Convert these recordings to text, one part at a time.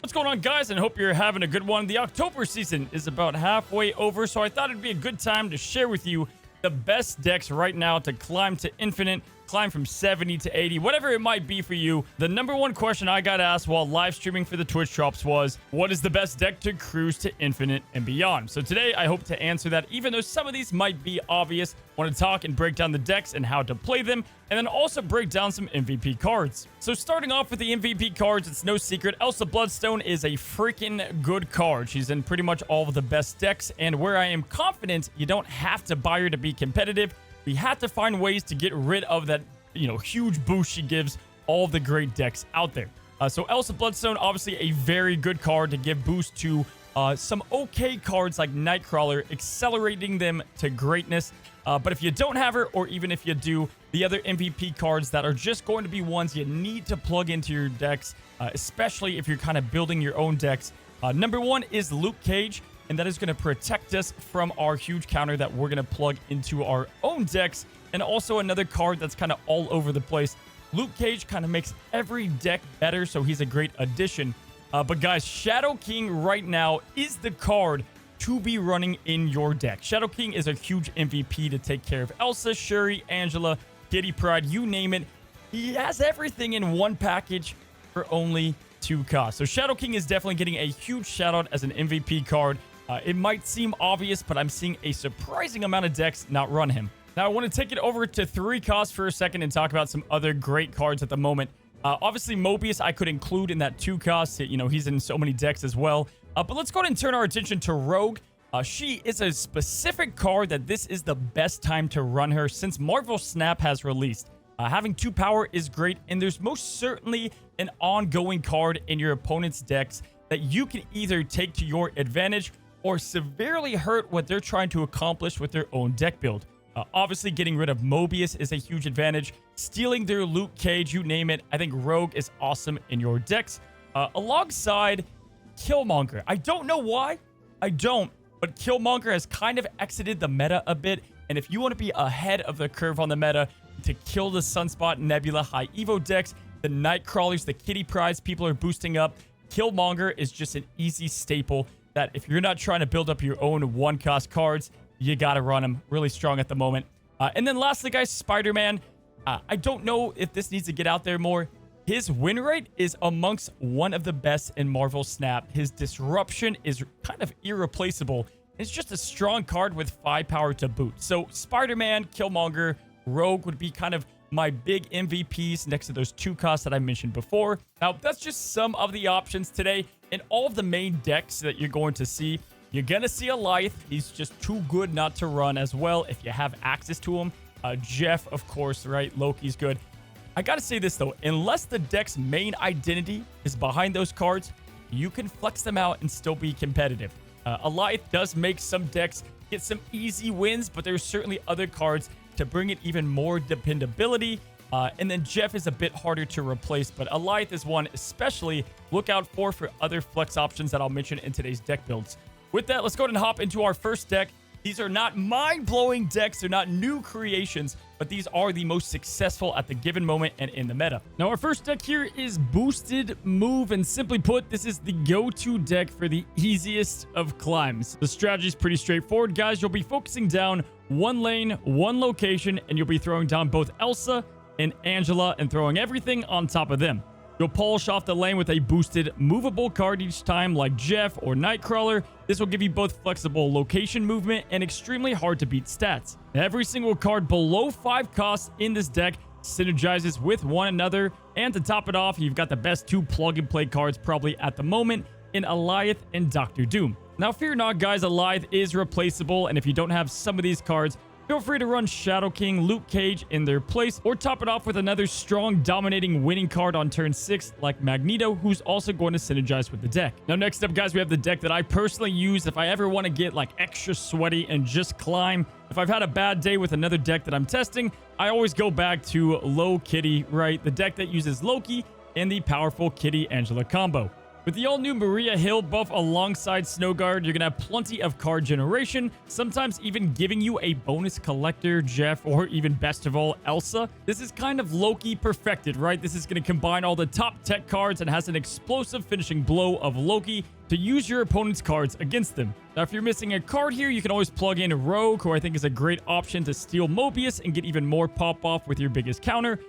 What's going on, guys? And I hope you're having a good one. The October season is about halfway over, so I thought it'd be a good time to share with you the best decks right now to climb to infinite, climb from 70 to 80, whatever it might be for you. The number one question I got asked while live streaming for the Twitch drops was, what is the best deck to cruise to infinite and beyond? So today I hope to answer that, even though some of these might be obvious. I want to talk and break down the decks and how to play them, and then also break down some MVP cards. So starting off with the MVP cards, it's no secret, Elsa Bloodstone is a freaking good card. She's in pretty much all of the best decks, and where I am confident you don't have to buy her to be competitive, we have to find ways to get rid of that, huge boost she gives all the great decks out there. So Elsa Bloodstone, obviously a very good card to give boost to some okay cards like Nightcrawler, accelerating them to greatness. But if you don't have her, or even if you do, the other MVP cards that are just going to be ones you need to plug into your decks, especially if you're kind of building your own decks. Number one is Luke Cage, and that is going to protect us from our huge counter that we're going to plug into our own decks. And also another card that's kind of all over the place. Luke Cage kind of makes every deck better, so he's a great addition. But guys, Shadow King right now is the card to be running in your deck. Shadow King is a huge MVP to take care of Elsa, Shuri, Angela, Kitty Pryde, you name it. He has everything in one package for only 2 costs. So Shadow King is definitely getting a huge shout out as an MVP card. It might seem obvious, but I'm seeing a surprising amount of decks not run him. Now, I want to take it over to 3 costs for a second and talk about some other great cards at the moment. Obviously, Mobius I could include in that 2 costs. He's in so many decks as well. But let's go ahead and turn our attention to Rogue. She is a specific card that this is the best time to run her since Marvel Snap has released. Having 2 power is great, and there's most certainly an ongoing card in your opponent's decks that you can either take to your advantage or severely hurt what they're trying to accomplish with their own deck build. Obviously, getting rid of Mobius is a huge advantage. Stealing their Luke Cage, you name it. I think Rogue is awesome in your decks. Alongside Killmonger. I don't know why. I don't. But Killmonger has kind of exited the meta a bit. And if you want to be ahead of the curve on the meta to kill the Sunspot, Nebula, High Evo decks, the Nightcrawlers, the Kitty Prydes people are boosting up, Killmonger is just an easy staple that if you're not trying to build up your own 1-cost cards, you gotta run him. Really strong at the moment. And then lastly, guys, Spider-Man. I don't know if this needs to get out there more. His win rate is amongst one of the best in Marvel Snap. His disruption is kind of irreplaceable. It's just a strong card with 5 power to boot. So Spider-Man, Killmonger, Rogue would be kind of my big MVPs next to those 2 costs that I mentioned before. Now, that's just some of the options today. In all of the main decks that you're going to see, you're going to see a Lithe. He's just too good not to run as well if you have access to him. Jeff, of course, right? Loki's good. I got to say this, though. Unless the deck's main identity is behind those cards, you can flex them out and still be competitive. A Lithe does make some decks get some easy wins, but there's certainly other cards to bring it even more dependability. And then Jeff is a bit harder to replace, but a Lithe is one especially look out for other flex options that I'll mention in today's deck builds. With that, let's go ahead and hop into our first deck. These are not mind-blowing decks. They're not new creations, but these are the most successful at the given moment and in the meta. Now, our first deck here is Boosted Move, and simply put, this is the go-to deck for the easiest of climbs. The strategy is pretty straightforward, guys. You'll be focusing down 1 lane, 1 location, and you'll be throwing down both Elsa and Angela and throwing everything on top of them. You'll polish off the lane with a boosted movable card each time like Jeff or Nightcrawler. This will give you both flexible location movement and extremely hard to beat stats. Every single card below 5 costs in this deck synergizes with one another. And to top it off, you've got the best 2 plug and play cards probably at the moment in Alioth and Dr. Doom. Now fear not, guys, Alioth is replaceable, and if you don't have some of these cards, feel free to run Shadow King, Luke Cage in their place, or top it off with another strong, dominating winning card on turn 6 like Magneto, who's also going to synergize with the deck. Now, next up, guys, we have the deck that I personally use if I ever want to get like extra sweaty and just climb. If I've had a bad day with another deck that I'm testing, I always go back to Low Kitty, right? The deck that uses Loki and the powerful Kitty Angela combo. With the all-new Maria Hill buff alongside Snowguard, you're going to have plenty of card generation, sometimes even giving you a bonus collector, Jeff, or even best of all, Elsa. This is kind of Loki perfected, right? This is going to combine all the top tech cards and has an explosive finishing blow of Loki to use your opponent's cards against them. Now, if you're missing a card here, you can always plug in Rogue, who I think is a great option to steal Mobius and get even more pop-off with your biggest counter.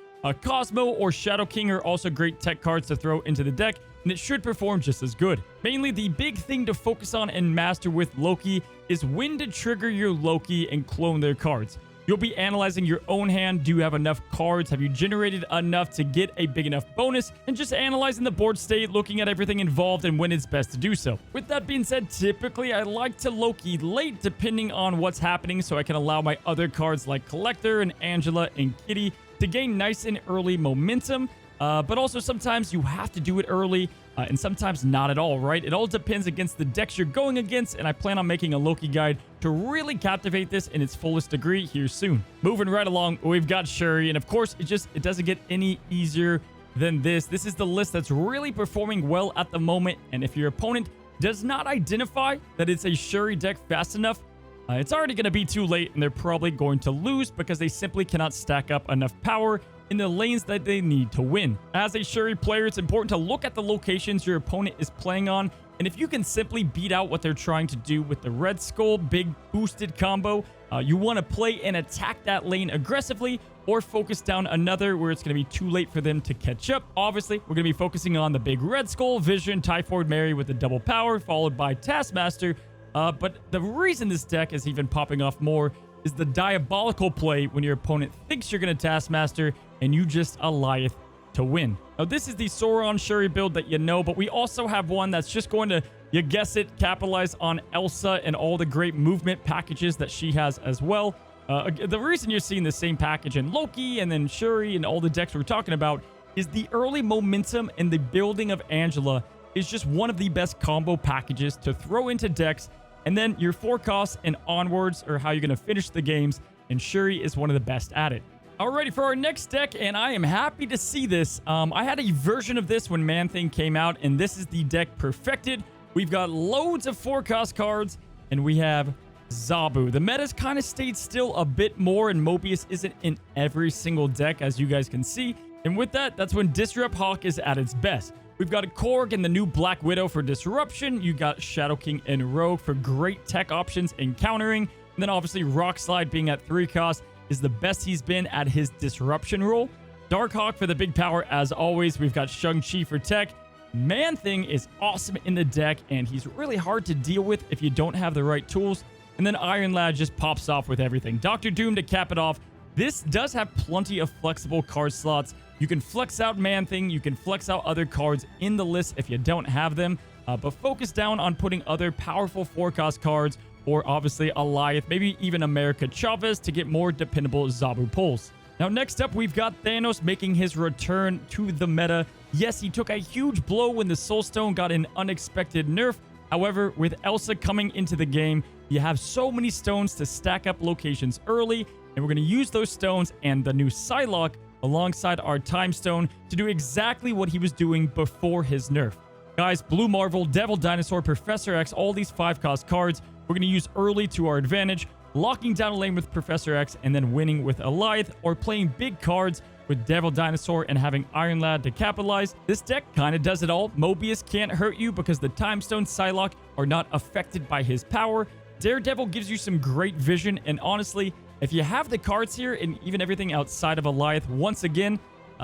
Cosmo or Shadow King are also great tech cards to throw into the deck, and it should perform just as good. Mainly, the big thing to focus on and master with Loki is when to trigger your Loki and clone their cards. You'll be analyzing your own hand. Do you have enough cards? Have you generated enough to get a big enough bonus? And just analyzing the board state, looking at everything involved and when it's best to do so. With that being said, typically I like to Loki late depending on what's happening so I can allow my other cards like Collector and Angela and Kitty to gain nice and early momentum. But also sometimes you have to do it early and sometimes not at all, right? It all depends against the decks you're going against, and I plan on making a Loki guide to really captivate this in its fullest degree here soon. Moving right along, we've got Shuri, and of course, it doesn't get any easier than this. This is the list that's really performing well at the moment, and if your opponent does not identify that it's a Shuri deck fast enough, it's already going to be too late, and they're probably going to lose because they simply cannot stack up enough power in the lanes that they need to win. As a Shuri player, it's important to look at the locations your opponent is playing on, and if you can simply beat out what they're trying to do with the Red Skull big boosted combo, you want to play and attack that lane aggressively or focus down another where it's going to be too late for them to catch up. Obviously, we're going to be focusing on the big Red Skull, Vision, Typhoid Mary with the double power, followed by Taskmaster. But the reason this deck is even popping off more is the diabolical play when your opponent thinks you're going to Taskmaster and you just Alliath to win. Now, this is the Sauron Shuri build that you know, but we also have one that's just going to, you guess it, capitalize on Elsa and all the great movement packages that she has as well. The reason you're seeing the same package in Loki and then Shuri and all the decks we're talking about is the early momentum and the building of Angela is just one of the best combo packages to throw into decks. And then your forecasts and onwards are how you're going to finish the games, and Shuri is one of the best at it. Alrighty, for our next deck, and I am happy to see this. I had a version of this when Man-Thing came out, and this is the deck perfected. We've got loads of forecast cards, and we have Zabu. The meta's kind of stayed still a bit more, and Mobius isn't in every single deck, as you guys can see. And with that, that's when Disrupt Hawk is at its best. We've got a Korg and the new Black Widow for disruption. You got Shadow King and Rogue for great tech options and countering. And then obviously Rock Slide being at 3 cost is the best he's been at his disruption role. Darkhawk for the big power as always. We've got Shang-Chi for tech. Man-Thing is awesome in the deck, and he's really hard to deal with if you don't have the right tools. And then Iron Lad just pops off with everything. Doctor Doom to cap it off. This does have plenty of flexible card slots. You can flex out Man-Thing, you can flex out other cards in the list if you don't have them, but focus down on putting other powerful forecast cards, or obviously Alliath, maybe even America Chavez to get more dependable Zabu pulls. Now, next up, we've got Thanos making his return to the meta. Yes, he took a huge blow when the Soul Stone got an unexpected nerf. However, with Elsa coming into the game, you have so many stones to stack up locations early, and we're going to use those stones and the new Psylocke alongside our Time Stone to do exactly what he was doing before his nerf. Guys, Blue Marvel, Devil Dinosaur, Professor X, all these 5-cost cards, we're going to use early to our advantage, locking down a lane with Professor X and then winning with Alliath, or playing big cards with Devil Dinosaur and having Iron Lad to capitalize. This deck kind of does it all. Mobius can't hurt you because the Time Stone Psylocke are not affected by his power. Daredevil gives you some great vision, and honestly, if you have the cards here and even everything outside of Alliath, once again,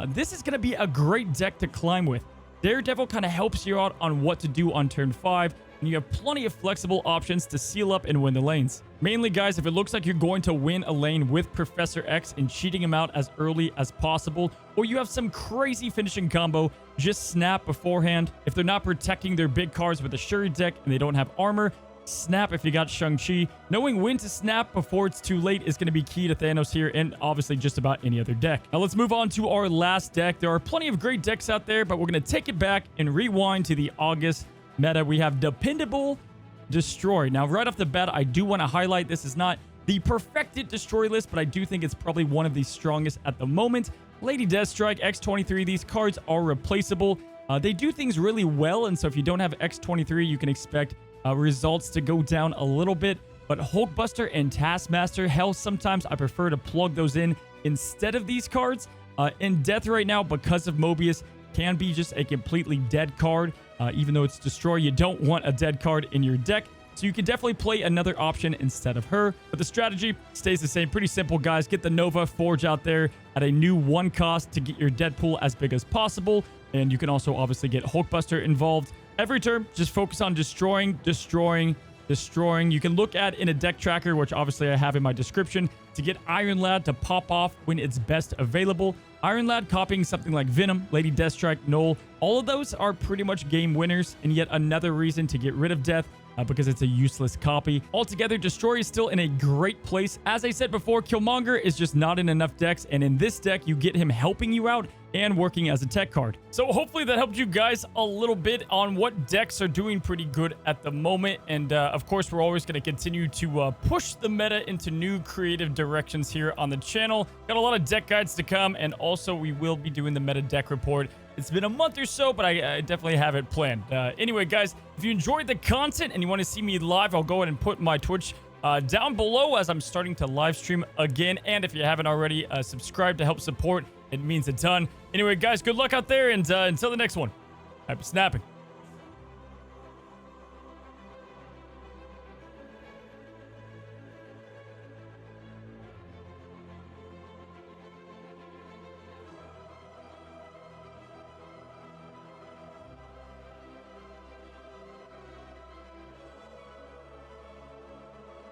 this is going to be a great deck to climb with. Daredevil kind of helps you out on what to do on turn 5, and you have plenty of flexible options to seal up and win the lanes. Mainly, guys, if it looks like you're going to win a lane with Professor X and cheating him out as early as possible, or you have some crazy finishing combo, just snap beforehand. If they're not protecting their big cards with a Shuri deck and they don't have armor, snap if you got Shang-Chi. Knowing when to snap before it's too late is going to be key to Thanos here, and obviously just about any other deck. Now let's move on to our last deck. There are plenty of great decks out there, but we're going to take it back and rewind to the August meta. We have Dependable Destroy. Now right off the bat, I do want to highlight this is not the perfected Destroy list, but I do think it's probably one of the strongest at the moment. Lady Deathstrike, X23, these cards are replaceable. They do things really well, and so if you don't have X23, you can expect results to go down a little bit. But Hulkbuster and Taskmaster, hell, sometimes I prefer to plug those in instead of these cards. In Death right now, because of Mobius, can be just a completely dead card. Even though it's Destroy, you don't want a dead card in your deck. So you can definitely play another option instead of her. But the strategy stays the same. Pretty simple, guys. Get the Nova Forge out there at a new 1 cost to get your dead pool as big as possible. And you can also obviously get Hulkbuster involved. Every turn, just focus on destroying. You can look at in a deck tracker, which obviously I have in my description, to get Iron Lad to pop off when it's best available. Iron Lad copying something like Venom, Lady Deathstrike, Null. All of those are pretty much game winners, and yet another reason to get rid of Death because it's a useless copy. Altogether, Destroy is still in a great place. As I said before, Killmonger is just not in enough decks, and in this deck, you get him helping you out and working as a tech card. So hopefully that helped you guys a little bit on what decks are doing pretty good at the moment. And of course, we're always going to continue to push the meta into new creative directions here on the channel. Got a lot of deck guides to come, and also we will be doing the meta deck report. It's been a month or so, but I definitely have it planned. Anyway, guys, if you enjoyed the content and you want to see me live, I'll go ahead and put my Twitch down below as I'm starting to live stream again. And if you haven't already, subscribe to help support. It means a ton. Anyway, guys, good luck out there, and until the next one, happy snapping.